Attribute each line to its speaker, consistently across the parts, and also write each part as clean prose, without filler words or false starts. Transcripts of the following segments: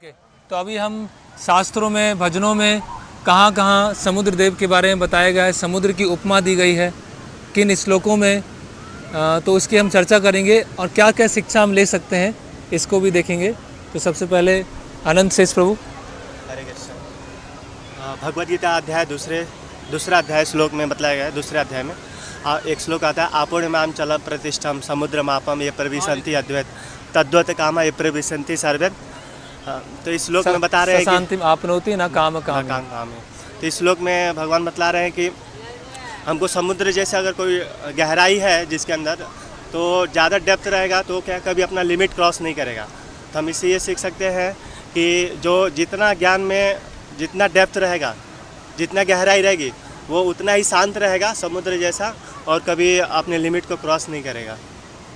Speaker 1: तो अभी हम शास्त्रों में, भजनों में कहाँ कहाँ समुद्र देव के बारे में बताया गया है, समुद्र की उपमा दी गई है किन श्लोकों में, तो उसकी हम चर्चा करेंगे और क्या क्या शिक्षा हम ले सकते हैं इसको भी देखेंगे। तो सबसे पहले अनंत शेष प्रभु।
Speaker 2: हरे कृष्ण। भगवद गीता अध्याय दूसरा अध्याय श्लोक में बताया गया है। दूसरे अध्याय में एक श्लोक आता है, आपूर्णमाम चल प्रतिष्ठम समुद्र मापम ये प्रविशंति अद्वैत तद्वत काम ये प्रविशंति सर्वैत। तो इस श्लोक में बता रहे हैं कि
Speaker 1: आपनोति ना काम काम
Speaker 2: है। तो इस श्लोक में भगवान बतला रहे हैं कि हमको समुद्र जैसे अगर कोई गहराई है जिसके अंदर, तो ज़्यादा डेप्थ रहेगा तो क्या कभी अपना लिमिट क्रॉस नहीं करेगा। तो हम इससे ये सीख सकते हैं कि जो जितना ज्ञान में जितना डेप्थ रहेगा, जितना गहराई रहेगी, वो उतना ही शांत रहेगा समुद्र जैसा, और कभी अपने लिमिट को क्रॉस नहीं करेगा।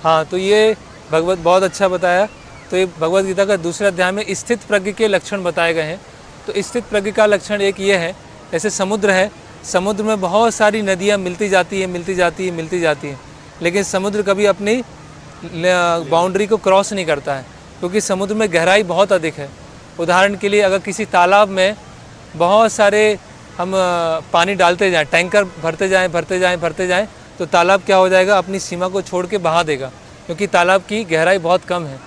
Speaker 1: हाँ, तो ये भगवत बहुत अच्छा बताया। तो ये भगवद गीता का दूसरे अध्याय में स्थित प्रज्ञ के लक्षण बताए गए हैं। तो स्थित प्रज्ञ का लक्षण एक ये है, जैसे समुद्र है, समुद्र में बहुत सारी नदियाँ मिलती जाती हैं, लेकिन समुद्र कभी अपनी बाउंड्री को क्रॉस नहीं करता है, क्योंकि समुद्र में गहराई बहुत अधिक है। उदाहरण के लिए अगर किसी तालाब में बहुत सारे हम पानी डालते जाएं, टैंकर भरते जाएं, तो तालाब क्या हो जाएगा, अपनी सीमा को छोड़ के बहा देगा, क्योंकि तालाब की गहराई बहुत कम है।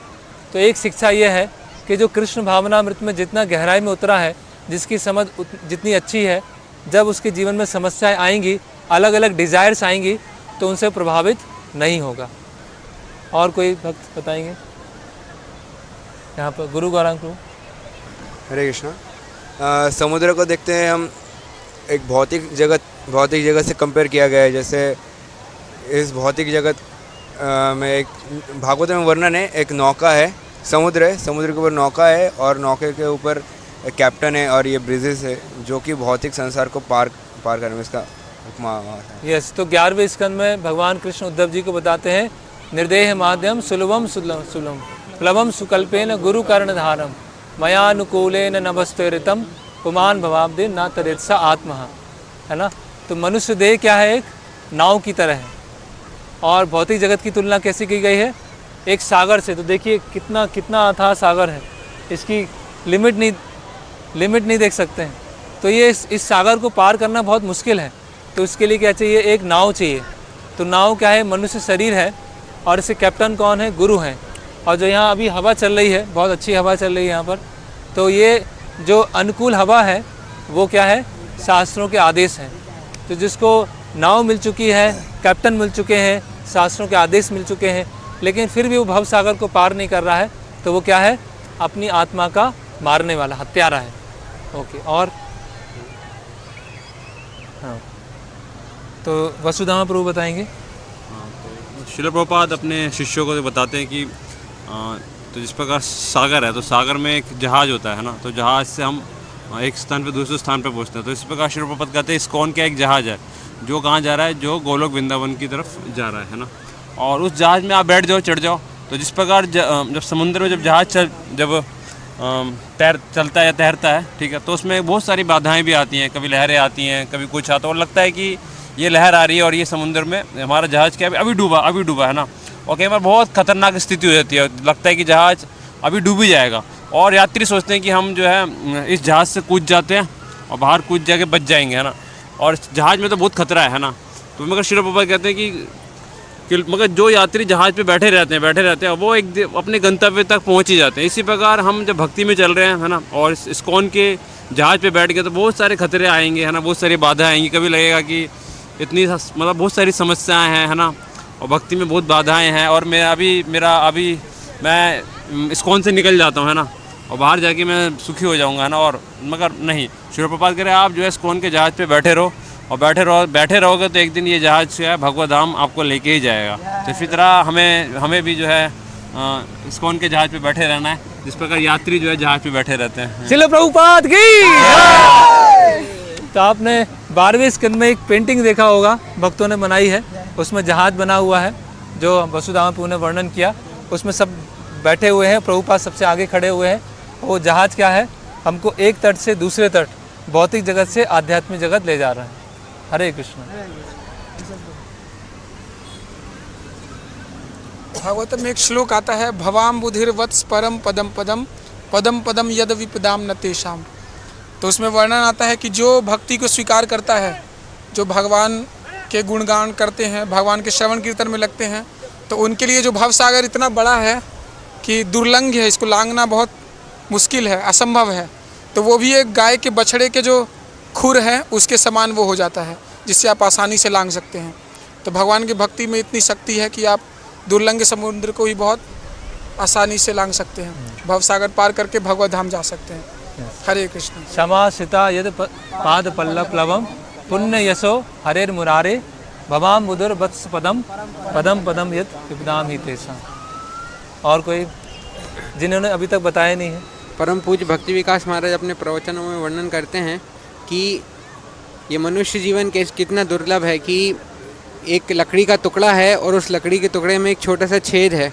Speaker 1: तो एक शिक्षा ये है कि जो कृष्ण भावनामृत में जितना गहराई में उतरा है, जिसकी समझ जितनी अच्छी है, जब उसके जीवन में समस्याएं आएंगी, अलग अलग डिज़ायर्स आएंगी, तो उनसे प्रभावित नहीं होगा। और कोई भक्त बताएंगे यहाँ पर? गुरु गौरांग प्रभु।
Speaker 3: हरे कृष्णा। समुद्र को देखते हैं हम एक भौतिक जगत से कंपेयर किया गया है। जैसे इस भौतिक जगत में एक भागवत में वर्णन है, एक नौका है, समुद्र है, समुद्र के ऊपर नौका है और नौके के ऊपर एक कैप्टन है और ये ब्रिजेस है जो कि भौतिक संसार को पार करने में इसका उपमा है।
Speaker 1: यस, तो 11वें स्कंद में भगवान कृष्ण उद्धव जी को बताते हैं, निर्देह माध्यम सुलभम सुलभम प्लवम सुकल्पेन गुरु कर्णधारम मयानुकूलेन नभस्तेरितम पुमान भवाब्दे न तरेत्सा आत्मा, है ना। तो मनुष्य देह क्या है, एक नाव की तरह है। और भौतिक जगत की तुलना कैसी की गई है, एक सागर से। तो देखिए कितना अथाह सागर है, इसकी लिमिट नहीं देख सकते हैं। तो ये इस सागर को पार करना बहुत मुश्किल है। तो इसके लिए क्या चाहिए, एक नाव चाहिए। तो नाव क्या है, मनुष्य शरीर है, और इससे कैप्टन कौन है, गुरु हैं। और जो यहाँ अभी हवा चल रही है, बहुत अच्छी हवा चल रही है यहाँ पर, तो ये जो अनुकूल हवा है वो क्या है, शास्त्रों के आदेश हैं। तो जिसको नाव मिल चुकी है, कैप्टन मिल चुके हैं, शास्त्रों के आदेश मिल चुके हैं, लेकिन फिर भी वो भव सागर को पार नहीं कर रहा है, तो वो क्या है, अपनी आत्मा का मारने वाला हत्यारा है। ओके, और हाँ, तो वसुधामा प्रभु बताएंगे।
Speaker 4: तो श्रील प्रभुपाद अपने शिष्यों को बताते हैं कि तो जिस प्रकार सागर है, तो सागर में एक जहाज़ होता है ना, तो जहाज़ से हम एक स्थान पे दूसरे स्थान पे पहुंचते हैं। तो इस प्रकार श्रील प्रभुपाद कहते हैं इस्कॉन का एक जहाज़ है जो कहाँ जा रहा है, जो गोलोक वृंदावन की तरफ जा रहा है ना। और उस जहाज़ में आप बैठ जाओ, चढ़ जाओ। तो जिस प्रकार जब समुद्र में जब जहाज़ चलता है या तैरता है, ठीक है, तो उसमें बहुत सारी बाधाएं भी आती हैं, कभी लहरें आती हैं, कभी कुछ आता है, और लगता है कि ये लहर आ रही है और ये समुद्र में हमारा जहाज़ क्या अभी डूबा है ना। और कई बार बहुत खतरनाक स्थिति हो जाती है, लगता है कि जहाज़ अभी डूब ही जाएगा, और यात्री सोचते हैं कि हम जो है इस जहाज़ से कूद जाते हैं और बाहर कूद जाके बच जाएंगे, है ना। और जहाज़ में तो बहुत खतरा है ना। तो मगर श्रील प्रभुपाद कहते हैं कि मगर जो यात्री जहाज़ पे बैठे रहते हैं वो एक अपने गंतव्य तक पहुंच ही जाते हैं। इसी प्रकार हम जब भक्ति में चल रहे हैं, है ना, और इस्कॉन के जहाज़ पे बैठ गए, तो बहुत सारे खतरे आएंगे, है ना, बहुत सारी बाधा आएंगी। कभी लगेगा कि इतनी मतलब बहुत सारी समस्याएं हैं, है ना, और भक्ति में बहुत बाधाएं हैं, और मैं इस्कॉन से निकल जाता हूँ, है ना, और बाहर जाके मैं सुखी हो जाऊँगा, है ना। और मगर नहीं, श्रील प्रभुपाद कह रहे हैं आप जो है इस्कॉन के जहाज़ पे बैठे रहो, और बैठे रहोगे तो एक दिन ये जहाज़ जो है भगवत धाम आपको लेके ही जाएगा। तो इसी तरह हमें भी जो है इस्कॉन के जहाज़ पे बैठे रहना है, जिस प्रकार यात्री जो है जहाज़ पे बैठे रहते हैं।
Speaker 1: श्रील प्रभुपाद की। तो आपने 12वें स्कंद में एक पेंटिंग देखा होगा, भक्तों ने बनाई है, उसमें जहाज़ बना हुआ है जो वसुधामा प्रभु ने वर्णन किया। उसमें सब बैठे हुए हैं, प्रभुपाद सबसे आगे खड़े हुए हैं। वो जहाज़ क्या है, हमको एक तट से दूसरे तट, भौतिक जगत से आध्यात्मिक जगत ले जा रहा है। हरे कृष्ण।
Speaker 5: भागवत में एक श्लोक आता है, भवाम बुधिर्वत्स परम पदम पदम पदम पदम यद विपदाम न तेषाम। तो उसमें वर्णन आता है कि जो भक्ति को स्वीकार करता है, जो भगवान के गुणगान करते हैं, भगवान के श्रवण कीर्तन में लगते हैं, तो उनके लिए जो भवसागर इतना बड़ा है कि दुर्लंघ है, इसको लांघना बहुत मुश्किल है, असंभव है। तो वो भी एक गाय के बछड़े के जो खुर है उसके समान वो हो जाता है, जिससे आप आसानी से लांघ सकते हैं। तो भगवान की भक्ति में इतनी शक्ति है कि आप दुर्लंघ समुद्र को ही बहुत आसानी से लांघ सकते हैं, भवसागर पार करके भगवत धाम जा सकते हैं। हरे कृष्ण।
Speaker 1: क्षमा सिता यद पाद पल्लव प्लवम पुण्य यशो हरेर मुरारे भवाम मुदर वत्स पदम पदम पदम यद विपदाम ही तेसा। और कोई जिन्होंने अभी तक बताया नहीं है?
Speaker 6: परम पूज्य भक्ति विकास महाराज अपने प्रवचनों में वर्णन करते हैं कि ये मनुष्य जीवन कितना दुर्लभ है कि एक लकड़ी का टुकड़ा है और उस लकड़ी के टुकड़े में एक छोटा सा छेद है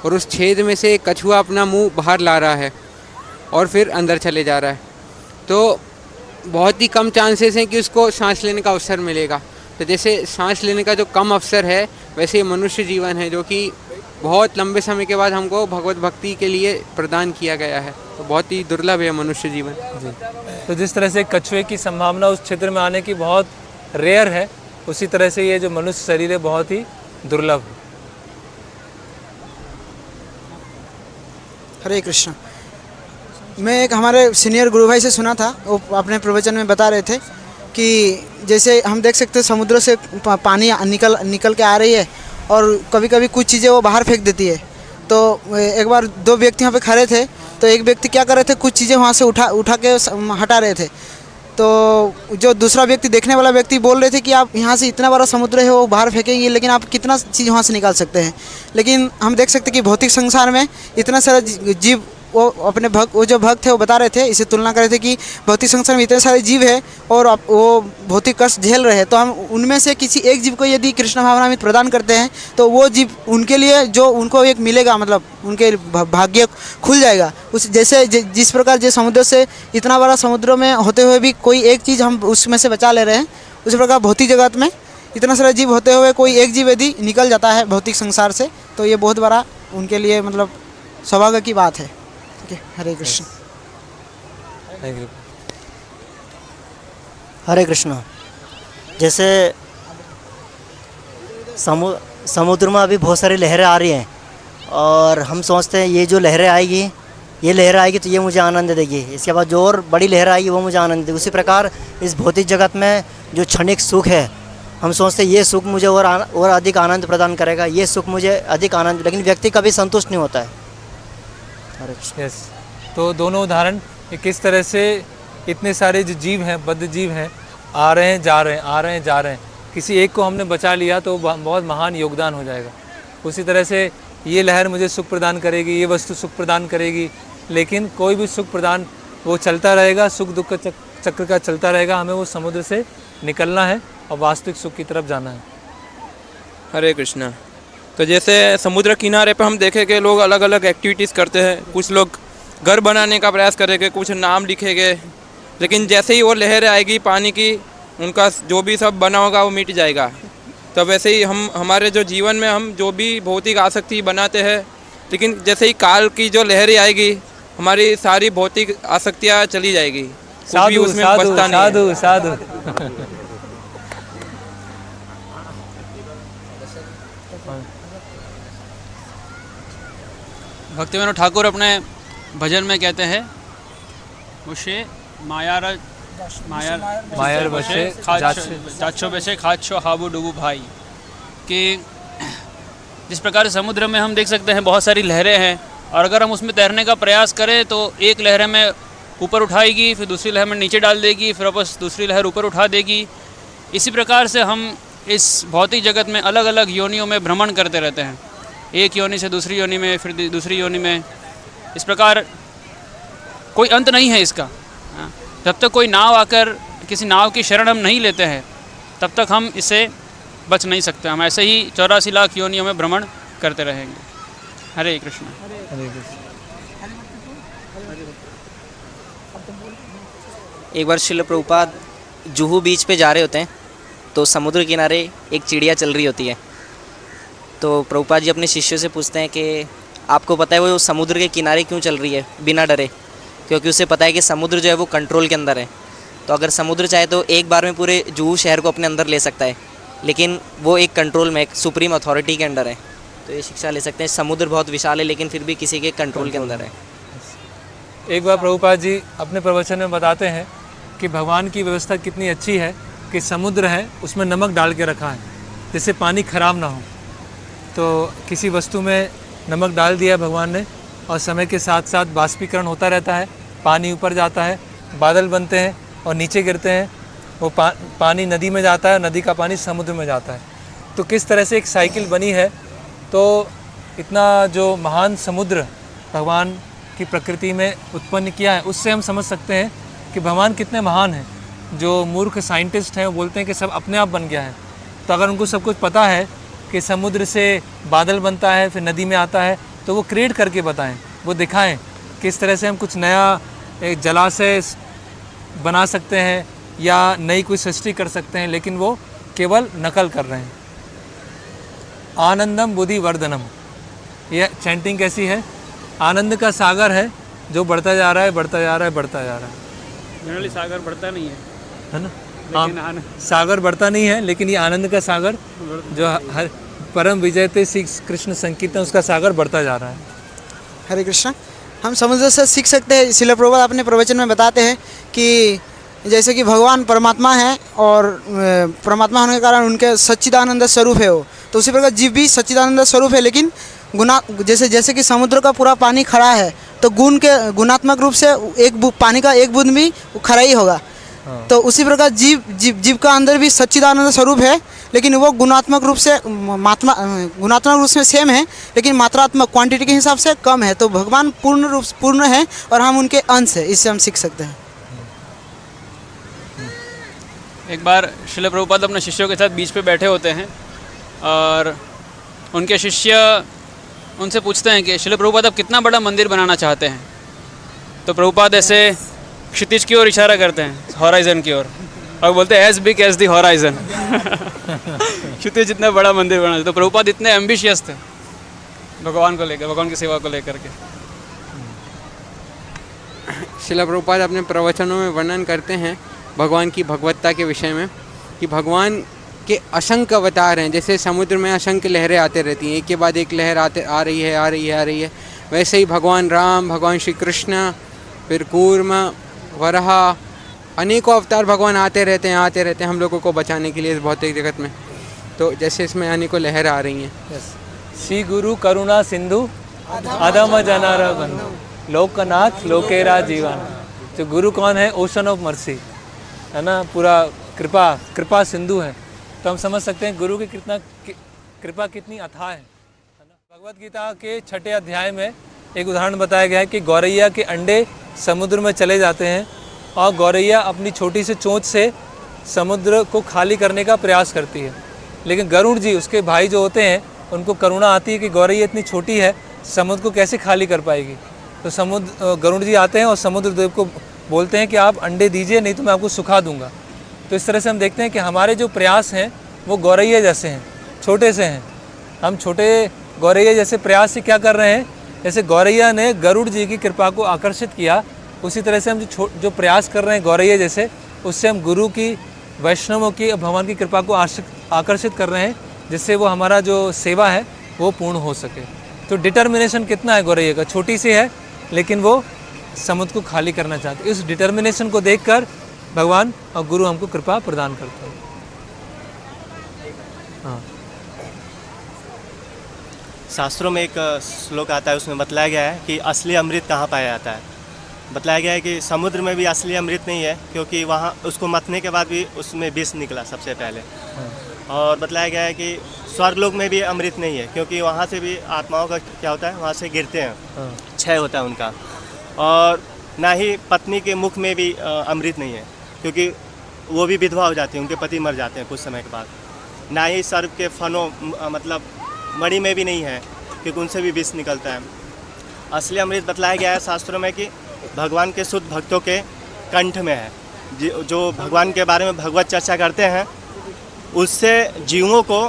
Speaker 6: और उस छेद में से एक कछुआ अपना मुंह बाहर ला रहा है और फिर अंदर चले जा रहा है। तो बहुत ही कम चांसेस हैं कि उसको सांस लेने का अवसर मिलेगा। तो जैसे सांस लेने का जो कम अवसर है, वैसे ये मनुष्य जीवन है जो कि बहुत लंबे समय के बाद हमको भगवत भक्ति के लिए प्रदान किया गया है। तो बहुत ही दुर्लभ है मनुष्य जीवन जी।
Speaker 1: तो जिस तरह से कछुए की संभावना उस क्षेत्र में आने की बहुत रेयर है, उसी तरह से ये जो मनुष्य शरीर है बहुत ही दुर्लभ है।
Speaker 7: हरे कृष्ण। मैं एक हमारे सीनियर गुरु भाई से सुना था, वो अपने प्रवचन में बता रहे थे कि जैसे हम देख सकते हैं समुद्र से पानी निकल के आ रही है और कभी कभी कुछ चीज़ें वो बाहर फेंक देती है। तो एक बार दो व्यक्ति यहाँ पे खड़े थे, तो एक व्यक्ति क्या कर रहे थे, कुछ चीज़ें वहाँ से उठा के हटा रहे थे। तो जो दूसरा व्यक्ति, देखने वाला व्यक्ति बोल रहे थे कि आप यहाँ से इतना बड़ा समुद्र है वो बाहर फेंकेंगे, लेकिन आप कितना चीज़ वहाँ से निकाल सकते हैं। लेकिन हम देख सकते हैं कि भौतिक संसार में इतना सारा जीव, वो जो भक्त थे वो बता रहे थे, इसे तुलना कर रहे थे कि भौतिक संसार में इतने सारे जीव है और वो भौतिक कष्ट झेल रहे हैं, तो हम उनमें से किसी एक जीव को यदि कृष्ण भावनामृत प्रदान करते हैं तो वो जीव उनके लिए जो उनको एक मिलेगा, मतलब उनके भाग्य खुल जाएगा। उस जैसे जिस प्रकार जो समुद्र से इतना बड़ा समुद्र में होते हुए भी कोई एक चीज़ हम उसमें से बचा ले रहे हैं, उसी प्रकार भौतिक जगत में इतना सारा जीव होते हुए कोई एक जीव यदि निकल जाता है भौतिक संसार से, तो ये बहुत बड़ा उनके लिए मतलब सौभाग्य की बात है। हरे कृष्ण।
Speaker 8: हरे कृष्ण। जैसे समुद्र में अभी बहुत सारी लहरें आ रही हैं और हम सोचते हैं ये जो लहरें आएगी, ये लहर आएगी तो ये मुझे आनंद देगी, इसके बाद जो और बड़ी लहर आएगी वो मुझे आनंद देगी। उसी प्रकार इस भौतिक जगत में जो क्षणिक सुख है, हम सोचते हैं ये सुख मुझे और अधिक आनंद प्रदान करेगा, ये सुख मुझे अधिक आनंद, लेकिन व्यक्ति कभी संतुष्ट नहीं होता है।
Speaker 1: यस, तो दोनों उदाहरण किस तरह से इतने सारे जो जीव हैं, बद्ध जीव हैं, आ रहे हैं जा रहे हैं, आ रहे हैं जा रहे हैं, किसी एक को हमने बचा लिया तो बहुत महान योगदान हो जाएगा। उसी तरह से ये लहर मुझे सुख प्रदान करेगी, ये वस्तु सुख प्रदान करेगी, लेकिन कोई भी सुख प्रदान वो चलता रहेगा, सुख दुख का चक्र का चलता रहेगा। हमें वो समुद्र से निकलना है और वास्तविक सुख की तरफ जाना है।
Speaker 9: हरे कृष्णा। तो जैसे समुद्र किनारे पे हम देखे कि लोग अलग अलग एक्टिविटीज़ करते हैं, कुछ लोग घर बनाने का प्रयास करेंगे, कुछ नाम लिखेंगे, लेकिन जैसे ही वो लहर आएगी पानी की, उनका जो भी सब बना होगा वो मिट जाएगा। तो वैसे ही हम हमारे जो जीवन में हम जो भी भौतिक आसक्ति बनाते हैं, लेकिन जैसे ही काल की जो लहरें आएगी हमारी सारी भौतिक आसक्तियाँ चली जाएगी, कुछ भी उसमें बचता नहीं है।
Speaker 1: साधु साधु
Speaker 10: भक्तिविनोद ठाकुर अपने भजन में कहते हैं, मुझे मायार बसे जाच्छो बसे खाच्छो हाबू डूबू भाई, कि जिस प्रकार समुद्र में हम देख सकते हैं बहुत सारी लहरें हैं और अगर हम उसमें तैरने का प्रयास करें तो एक लहर में ऊपर उठाएगी, फिर दूसरी लहर में नीचे डाल देगी, फिर वापस दूसरी लहर ऊपर उठा देगी। इसी प्रकार से हम इस भौतिक जगत में अलग अलग योनियों में भ्रमण करते रहते हैं, एक योनि से दूसरी योनि में, फिर दूसरी योनि में। इस प्रकार कोई अंत नहीं है इसका। जब तक कोई नाव आकर किसी नाव की शरण हम नहीं लेते हैं तब तक हम इससे बच नहीं सकते। हम ऐसे ही 84 लाख योनियों में भ्रमण करते रहेंगे। हरे कृष्ण।
Speaker 11: एक बार श्रील प्रभुपाद जुहू बीच पे जा रहे होते हैं तो समुद्र किनारे एक चिड़िया चल रही होती है। तो प्रभुपाद जी अपने शिष्यों से पूछते हैं कि आपको पता है वो समुद्र के किनारे क्यों चल रही है बिना डरे, क्योंकि उसे पता है कि समुद्र जो है वो कंट्रोल के अंदर है। तो अगर समुद्र चाहे तो एक बार में पूरे जुहू शहर को अपने अंदर ले सकता है, लेकिन वो एक कंट्रोल में, एक सुप्रीम अथॉरिटी के अंडर है। तो ये शिक्षा ले सकते हैं, समुद्र बहुत विशाल है लेकिन फिर भी किसी के कंट्रोल के अंदर है।
Speaker 1: एक बार प्रभुपाद जी अपने प्रवचन में बताते हैं कि भगवान की व्यवस्था कितनी अच्छी है कि समुद्र है उसमें नमक डाल के रखा है जिससे पानी खराब ना हो। तो किसी वस्तु में नमक डाल दिया भगवान ने और समय के साथ साथ बाष्पीकरण होता रहता है, पानी ऊपर जाता है, बादल बनते हैं और नीचे गिरते हैं, वो पानी नदी में जाता है, नदी का पानी समुद्र में जाता है। तो किस तरह से एक साइकिल बनी है। तो इतना जो महान समुद्र भगवान की प्रकृति में उत्पन्न किया है उससे हम समझ सकते हैं कि भगवान कितने महान हैं। जो मूर्ख साइंटिस्ट हैं वो बोलते हैं कि सब अपने आप बन गया है, तो अगर उनको सब कुछ पता है कि समुद्र से बादल बनता है फिर नदी में आता है, तो वो क्रिएट करके बताएं, वो दिखाएं किस तरह से हम कुछ नया एक जलाशय बना सकते हैं या नई कोई सृष्टि कर सकते हैं, लेकिन वो केवल नकल कर रहे हैं। आनंदम बुद्धि वर्धनम, यह चैंटिंग कैसी है? आनंद का सागर है जो बढ़ता जा रहा है, बढ़ता जा रहा है, बढ़ता जा रहा है।
Speaker 10: जनरली सागर बढ़ता नहीं है
Speaker 1: ना?
Speaker 10: लेकिन
Speaker 1: सागर बढ़ता नहीं है, लेकिन ये आनंद का सागर जो हर परम विजयते श्री कृष्ण संकीर्तन, उसका सागर बढ़ता जा रहा है।
Speaker 7: हरे कृष्ण। हम समुद्र से सीख सकते हैं, श्रील प्रभुपाद अपने प्रवचन में बताते हैं कि जैसे कि भगवान परमात्मा है और परमात्मा होने के कारण उनके सच्चिदानंद स्वरूप है वो, तो उसी प्रकार जीव भी सच्चिदानंद स्वरूप है, लेकिन जैसे कि समुद्र का पूरा पानी खड़ा है तो गुणात्मक रूप से पानी का एक बूंद भी खड़ा ही होगा। तो उसी प्रकार जीव का अंदर भी सच्चिदानंद स्वरूप है, लेकिन वो गुणात्मक रूप से सेम है, लेकिन मात्रात्मक क्वांटिटी के हिसाब से कम है। तो भगवान पूर्ण है और हम उनके अंश है, इससे हम सीख सकते हैं।
Speaker 10: एक बार श्रील प्रभुपाद अपने शिष्यों के साथ बीच पे बैठे होते हैं और उनके शिष्य उनसे पूछते हैं कि श्रील प्रभुपाद आप कितना बड़ा मंदिर बनाना चाहते हैं? तो प्रभुपाद ऐसे क्षितिज की ओर इशारा करते हैं, हॉराइजन की ओर, और बोलते हैं as big as the horizon. क्षितिज जितना बड़ा मंदिर बनाना। तो प्रभुपाद इतने एम्बिशियस थे भगवान को लेकर, भगवान की सेवा को लेकर के।
Speaker 6: श्रील प्रभुपाद अपने प्रवचनों में वर्णन करते हैं भगवान की भगवत्ता के विषय में कि भगवान के असंख्य अवतार हैं। जैसे समुद्र में असंख्य लहरें आते रहती हैं, एक के बाद एक लहर आ रही है, वैसे ही भगवान राम, भगवान श्री कृष्ण, फिर कूर्म, वराह, अनेकों अवतार भगवान आते रहते हैं हम लोगों को बचाने के लिए इस भौतिक जगत में। तो जैसे इसमें अनेकों लहरें आ रही हैं।
Speaker 1: श्री गुरु करुणा सिंधु अधम जनार बंधु लोकनाथ लोकेरा जीवन। जो गुरु कौन है? ओशन ऑफ मर्सी, है ना, पूरा कृपा सिंधु है। तो हम समझ सकते हैं गुरु की कृपा कितनी अथाह है ना। भगवत गीता के 6ठे अध्याय में एक उदाहरण बताया गया है कि गौरैया के अंडे समुद्र में चले जाते हैं और गौरैया अपनी छोटी सी चोंच से समुद्र को खाली करने का प्रयास करती है, लेकिन गरुड़ जी उसके भाई जो होते हैं उनको करुणा आती है कि गौरैया इतनी छोटी है, समुद्र को कैसे खाली कर पाएगी। तो गरुड़ जी आते हैं और समुद्र देव को बोलते हैं कि आप अंडे दीजिए, नहीं तो मैं आपको सुखा दूंगा। तो इस तरह से हम देखते हैं कि हमारे जो प्रयास हैं वो गौरैया जैसे हैं, छोटे से हैं। हम छोटे गौरैया जैसे प्रयास से क्या कर रहे हैं? जैसे गौरैया ने गरुड़ जी की कृपा को आकर्षित किया, उसी तरह से हम जो प्रयास कर रहे हैं गौरैया जैसे, उससे हम गुरु की, वैष्णवों की, भगवान की कृपा को आकर्षित कर रहे हैं, जिससे वो हमारा जो सेवा है वो पूर्ण हो सके। तो डिटर्मिनेशन कितना है गौरैया का? छोटी सी है, लेकिन वो समुद्र को खाली करना चाहते। इस डिटर्मिनेशन को देखकर भगवान और गुरु हमको कृपा प्रदान करते हैं। हाँ,
Speaker 2: शास्त्रों में एक श्लोक आता है, उसमें बतलाया गया है कि असली अमृत कहाँ पाया जाता है। बतलाया गया है कि समुद्र में भी असली अमृत नहीं है, क्योंकि वहाँ उसको मथने के बाद भी उसमें विष निकला सबसे पहले। और बतलाया गया है कि स्वर्गलोक में भी अमृत नहीं है, क्योंकि वहाँ से भी आत्माओं का क्या होता है, वहाँ से गिरते हैं, क्षय होता है उनका। और ना ही पत्नी के मुख में भी अमृत नहीं है, क्योंकि वो भी विधवा हो जाती है, उनके पति मर जाते हैं कुछ समय के बाद। ना ही सर्प के फनों मतलब मणि में भी नहीं है, क्योंकि उनसे भी विष निकलता है। असली अमृत बतलाया गया है शास्त्रों में कि भगवान के शुद्ध भक्तों के कंठ में है। जो भगवान के बारे में भगवत चर्चा करते हैं, उससे जीवों को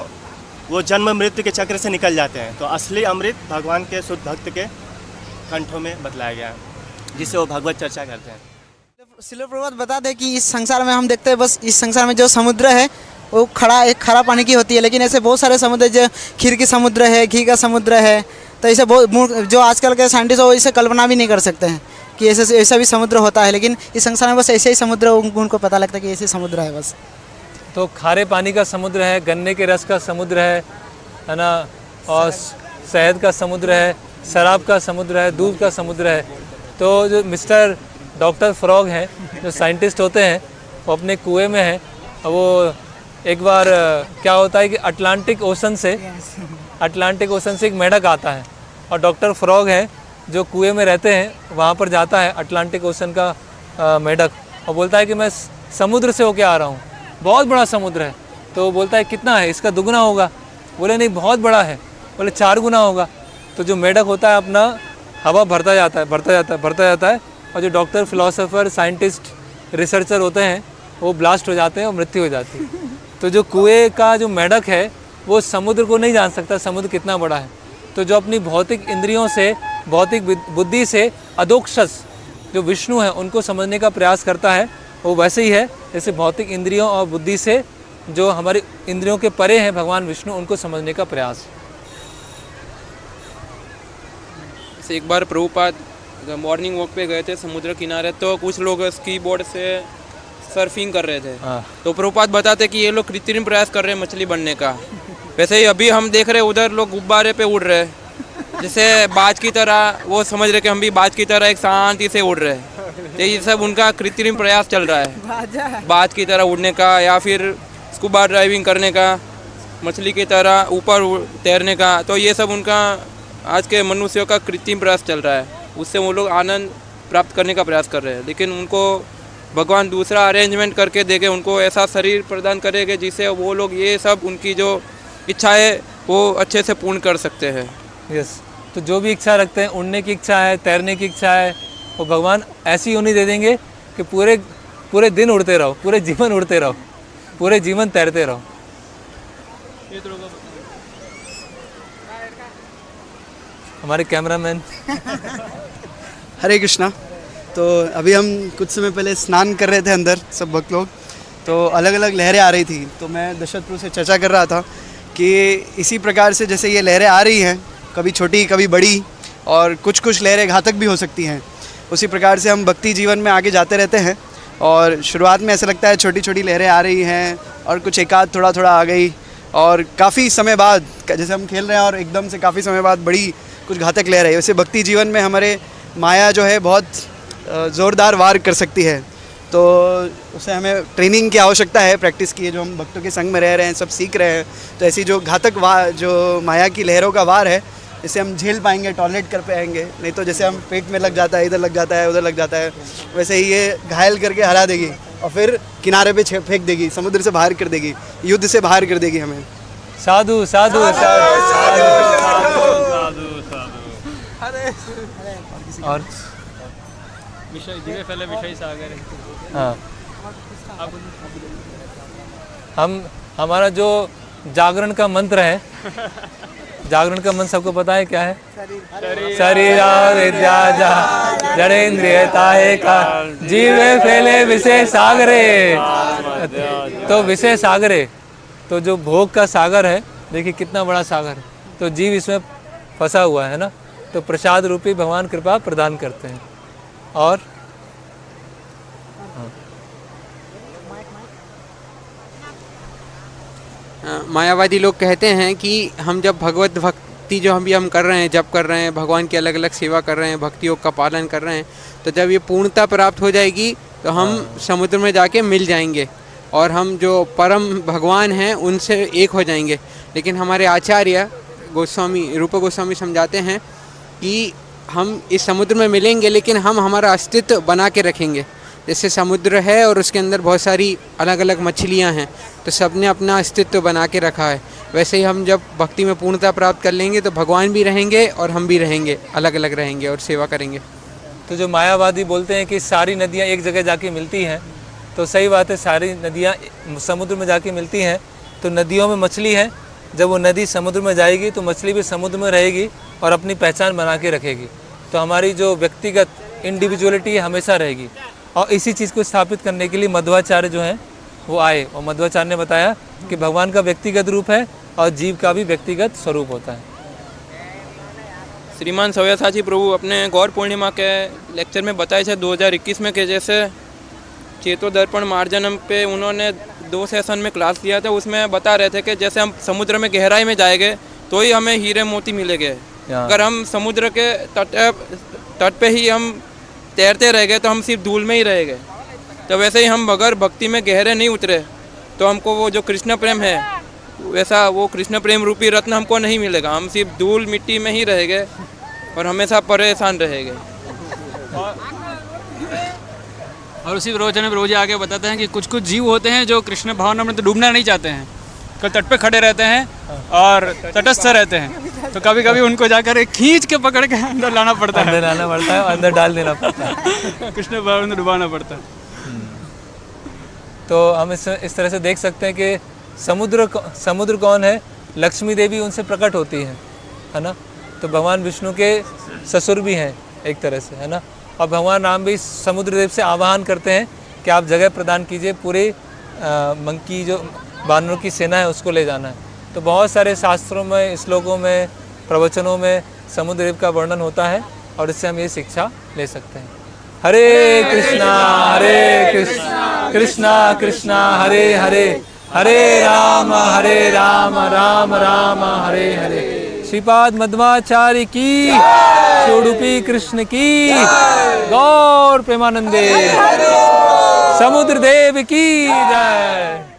Speaker 2: वो जन्म मृत्यु के चक्र से निकल जाते हैं। तो असली अमृत भगवान के शुद्ध भक्त के कंठों में बतलाया गया है, जिससे वो भगवत चर्चा करते हैं।
Speaker 7: शिल प्रभुपाद बता दें कि इस संसार में हम देखते हैं, बस इस संसार में जो समुद्र है वो एक खरा पानी की होती है, लेकिन ऐसे बहुत सारे समुद्र, जो खीर की समुद्र है, घी का समुद्र है, तो ऐसे बहुत जो आजकल के साइंटिस्ट हो इसे कल्पना भी नहीं कर सकते हैं कि ऐसा भी समुद्र होता है। लेकिन इस संसार में बस ऐसे ही समुद्र उनको पता लगता है कि ऐसे समुद्र है बस।
Speaker 1: तो खारे पानी का समुद्र है, गन्ने के रस का समुद्र है ना, और शहद का समुद्र है, शराब का समुद्र है, दूध का समुद्र है। तो जो मिस्टर डॉक्टर फ्रॉग हैं, जो साइंटिस्ट होते हैं, वो अपने कुएं में हैं। वो एक बार क्या होता है कि अटलांटिक ओशन से एक मेढक आता है, और डॉक्टर फ्रॉग हैं जो कुएं में रहते हैं, वहाँ पर जाता है अटलांटिक ओशन का मेढक, और बोलता है कि मैं समुद्र से होके आ रहा हूँ, बहुत बड़ा समुद्र है। तो बोलता है कितना है, इसका दुगना होगा। बोले नहीं, बहुत बड़ा है। बोले 4 गुना होगा। तो जो मेढक होता है अपना हवा भरता जाता है, और जो डॉक्टर, फिलोसोफर, साइंटिस्ट, रिसर्चर होते हैं वो ब्लास्ट हो जाते हैं और मृत्यु हो जाती है। तो जो कुएं का जो मेढक है वो समुद्र को नहीं जान सकता समुद्र कितना बड़ा है। तो जो अपनी भौतिक इंद्रियों से, भौतिक बुद्धि से अधोक्षस जो विष्णु है उनको समझने का प्रयास करता है, वो वैसे ही है जैसे भौतिक इंद्रियों और बुद्धि से जो हमारी इंद्रियों के परे हैं भगवान विष्णु, उनको समझने का प्रयास।
Speaker 9: एक बार प्रभुपाद मॉर्निंग वॉक पे गए थे समुद्र किनारे, तो कुछ लोग स्की बोर्ड से सर्फिंग कर रहे थे। तो प्रभुपाद बताते कि ये लोग कृत्रिम प्रयास कर रहे हैं मछली बनने का। वैसे ही अभी हम देख रहे हैं उधर लोग गुब्बारे पे उड़ रहे हैं, जैसे बाज की तरह। वो समझ रहे कि हम भी बाज की तरह एक शांति से उड़ रहे हैं। तो ये सब उनका कृत्रिम प्रयास चल रहा है, बाज की तरह उड़ने का, या फिर स्कूबा ड्राइविंग करने का, मछली की तरह ऊपर तैरने का। तो ये सब उनका आज के मनुष्यों का कृत्रिम प्रयास चल रहा है, उससे वो लोग आनंद प्राप्त करने का प्रयास कर रहे हैं। लेकिन उनको भगवान दूसरा अरेंजमेंट करके देके उनको ऐसा शरीर प्रदान करेंगे जिससे वो लोग ये सब उनकी जो इच्छा है वो अच्छे से पूर्ण कर सकते हैं।
Speaker 1: यस, तो जो भी इच्छा रखते हैं, उड़ने की इच्छा है, तैरने की इच्छा है, वो भगवान ऐसी योनि दे देंगे कि पूरे दिन उड़ते रहो, पूरे जीवन उड़ते रहो, पूरे जीवन तैरते रहो। हमारे कैमरामैन।
Speaker 12: हरे कृष्णा। तो अभी हम कुछ समय पहले स्नान कर रहे थे अंदर सब भक्त लोग, तो अलग अलग लहरें आ रही थी। तो मैं दशरथ प्रभु से चर्चा कर रहा था कि इसी प्रकार से जैसे ये लहरें आ रही हैं, कभी छोटी कभी बड़ी, और कुछ लहरें घातक भी हो सकती हैं, उसी प्रकार से हम भक्ति जीवन में आगे जाते रहते हैं। और शुरुआत में ऐसा लगता है छोटी छोटी लहरें आ रही हैं, और कुछ एकाध थोड़ा आ गई, और काफ़ी समय बाद जैसे हम खेल रहे हैं और एकदम से काफ़ी समय बाद बड़ी कुछ घातक लहर है। वैसे भक्ति जीवन में हमारे माया जो है बहुत ज़ोरदार वार कर सकती है, तो उसे हमें ट्रेनिंग की आवश्यकता है, प्रैक्टिस की है। जो हम भक्तों के संग में रह रहे हैं, सब सीख रहे हैं, तो ऐसी जो घातक जो माया की लहरों का वार है, इसे हम झेल पाएंगे, टॉलरेट कर पाएंगे। नहीं तो जैसे हम पेट में लग जाता है, इधर लग जाता है, उधर लग जाता है, वैसे ही ये घायल करके हरा देगी और फिर किनारे पे फेंक देगी, समुद्र से बाहर कर देगी, युद्ध से बाहर कर देगी हमें।
Speaker 1: साधु साधु और
Speaker 10: विषय धीरे पहले विषय सागर।
Speaker 1: हाँ, हमारा जो जागरण का मंत्र है, जागरण का मंत्र सबको पता है क्या है? शरीर जड़ेन्द्रियताए का जीवे फैले विषय सागरे। तो विषय सागरे, तो जो भोग का सागर है, देखिए कितना बड़ा सागर है, तो जीव इसमें फंसा हुआ है ना। तो प्रसाद रूपी भगवान कृपा प्रदान करते हैं। और
Speaker 6: मायावादी लोग कहते हैं कि हम जब भगवत भक्ति जो हम कर रहे हैं, जप कर रहे हैं, भगवान की अलग अलग सेवा कर रहे हैं, भक्ति योग का पालन कर रहे हैं, तो जब ये पूर्णता प्राप्त हो जाएगी तो हम समुद्र में जाके मिल जाएंगे और हम जो परम भगवान हैं उनसे एक हो जाएंगे। लेकिन हमारे आचार्य गोस्वामी, रूप गोस्वामी समझाते हैं कि हम इस समुद्र में मिलेंगे, लेकिन हम हमारा अस्तित्व बना के रखेंगे। जैसे समुद्र है और उसके अंदर बहुत सारी अलग अलग मछलियां हैं, तो सब ने अपना अस्तित्व बना के रखा है। वैसे ही हम जब भक्ति में पूर्णता प्राप्त कर लेंगे तो भगवान भी रहेंगे और हम भी रहेंगे, अलग अलग रहेंगे और सेवा करेंगे।
Speaker 1: तो जो मायावादी बोलते हैं कि सारी नदियाँ एक जगह जाके मिलती हैं, तो सही बात है, सारी नदियाँ समुद्र में जाके मिलती हैं। तो नदियों में मछली है, जब वो नदी समुद्र में जाएगी तो मछली भी समुद्र में रहेगी और अपनी पहचान बना के रखेगी। तो हमारी जो व्यक्तिगत इंडिविजुअलिटी हमेशा रहेगी। और इसी चीज़ को स्थापित करने के लिए मध्वाचार्य जो हैं वो आए, और मध्वाचार्य ने बताया कि भगवान का व्यक्तिगत रूप है और जीव का भी व्यक्तिगत स्वरूप होता है।
Speaker 9: श्रीमान सव्यसाची प्रभु अपने गौर पूर्णिमा के लेक्चर में बताए थे 2021 में कि जैसे चेतो दर्पण मार्जनम पे उन्होंने 2 सेशन में क्लास लिया था, उसमें बता रहे थे कि जैसे हम समुद्र में गहराई में जाएंगे तो ही हमें हीरे मोती मिलेंगे। अगर हम समुद्र के तट पे ही हम तैरते रह गए तो हम सिर्फ धूल में ही रहेंगे। तो वैसे ही हम अगर भक्ति में गहरे नहीं उतरे तो हमको वो जो कृष्ण प्रेम है वैसा वो कृष्ण प्रेम रूपी रत्न हमको नहीं मिलेगा। हम सिर्फ धूल मिट्टी में ही रहेंगे और हमेशा परेशान रहेंगे।
Speaker 10: और उसी प्रवचन में प्रभु जी आगे बताते हैं कि कुछ कुछ जीव होते हैं जो कृष्ण भावना में तो डूबना नहीं चाहते हैं, कल तट पे खड़े रहते हैं और तटस्थ रहते हैं। तो कभी कभी उनको जाकर खींच के पकड़ के अंदर लाना पड़ता है,
Speaker 1: अंदर लाना पड़ता है, अंदर डाल देना पड़ता है,
Speaker 10: कृष्ण भावना में डुबाना पड़ता है।
Speaker 1: तो हम इस तरह से देख सकते हैं कि समुद्र कौन है? लक्ष्मी देवी उनसे प्रकट होती है ना। तो भगवान विष्णु के ससुर भी हैं एक तरह से, है ना। और भगवान राम भी समुद्र देव से आह्वान करते हैं कि आप जगह प्रदान कीजिए, पूरे मंकी जो बानरों की सेना है उसको ले जाना है। तो बहुत सारे शास्त्रों में, श्लोकों में, प्रवचनों में समुद्र देव का वर्णन होता है और इससे हम ये शिक्षा ले सकते हैं। हरे कृष्णा कृष्णा कृष्णा हरे हरे, हरे राम राम राम हरे हरे। श्रीपाद मध्वाचार्य की, उडुपी कृष्ण की, गौर प्रेमानंदे, समुद्र देव की जय।